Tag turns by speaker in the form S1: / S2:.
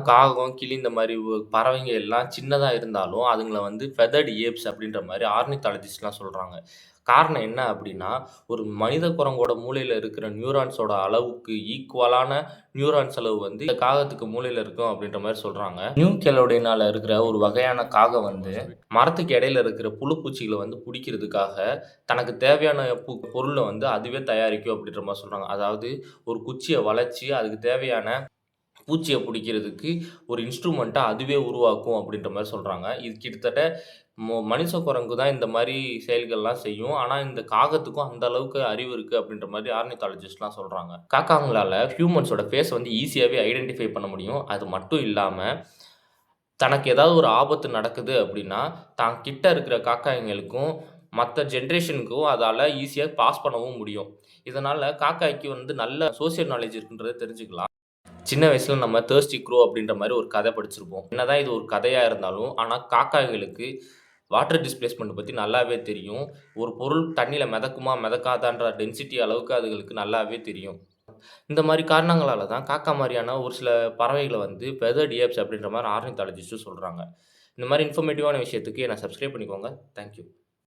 S1: காகம், கிளி இந்த மாரி பறவைங்க எல்லாம் சின்னதா இருந்தாலும், அதுங்கள வந்து ஃபெதர்ட் ஏப்ஸ் அப்படின்ற மாரி ஆர்னித்தாலஜிஸ்ட்லாம் சொல்றாங்க. காரணம் என்ன அப்படின்னா, ஒரு மனித குரங்கோட மூளையில இருக்கிற நியூரான்ஸோட அளவுக்கு ஈக்குவலான நியூரான்ஸ் அளவு வந்து இந்த காகத்துக்கு மூளையில இருக்கும் அப்படின்ற மாரி சொல்றாங்க. நியூ கெலோடினால இருக்கிற ஒரு வகையான காகம் வந்து, மரத்துக்கு இடையில இருக்கிற புழு பூச்சிகள வந்து புடிக்கிறதுக்காக, தனக்கு தேவையான பொருள வந்து அதுவே தயாரிக்கும் அப்படின்ற மாரி சொல்றாங்க. அதாவது ஒரு குச்சிய வளச்சு, அதுக்கு தேவையான பூச்சிய புடிக்கிறதுக்கு ஒரு இன்ஸ்ட்ருமென்ட்டா அதுவே உருவாக்கும் அப்படின்ற மாரி சொல்றாங்க. இது கிட்டத்தட்ட மனிஷ குரங்கு தான் இந்த மாரி செயல்கள்லாம் செய்யும். ஆனா, இந்த காகத்துக்கும் அந்த அளவுக்கு அறிவு இருக்கு அப்படின்ற மாரி ஆர்னித்தாலஜிஸ்ட்லாம் சொல்றாங்க. காக்காங்களால ஹியூமன்ஸோட ஃபேஸ வந்து ஈசியாவே ஐடென்டிஃபை பண்ண முடியும். அது மட்டும் இல்லாம, தனக்கு ஏதாவது ஒரு ஆபத்து நடக்குது அப்படின்னா, தான் கிட்ட இருக்கிற காக்காய்ங்களுக்கும், மத்த ஜெனரேஷனுக்கும் அதால ஈசியா பாஸ் பண்ணவும் முடியும். இதனால காக்காய்க்கு வந்து நல்ல சோசியல் நாலேட்ஜ் இருக்குன்றத தெரிஞ்சுக்கலாம். சின்ன வயசுல நம்ம "தர்ஸ்டி க்ரோ" அப்படின்ற மாரி ஒரு கதை படிச்சிருப்போம். என்னதான் இது ஒரு கதையா இருந்தாலும், ஆனா காக்காய்களுக்கு வாட்டர் டிஸ்பிளேஸ்மென்ட் பத்தி நல்லாவே தெரியும். ஒரு பொருள் தண்ணீல மிதக்குமா, மிதக்காதான்ற டென்சிட்டி அளவுக்கு அதுகளுக்கு நல்லாவே தெரியும். இந்த மாரி காரணங்களால தான் காக்கா மாரியான ஒரு சில பறவைகள வந்து ஃபெதர்ட் ஏப்ஸ் அப்படின்ற மாரி ஆர்னித்தாலஜிஸ்ட்டும் சொல்றாங்க. இந்த மாரி இன்ஃபர்மேட்டிவான விஷயத்துக்கு என்ன சப்ஸ்கிரைப் பண்ணிக்கோங்க. Thank you.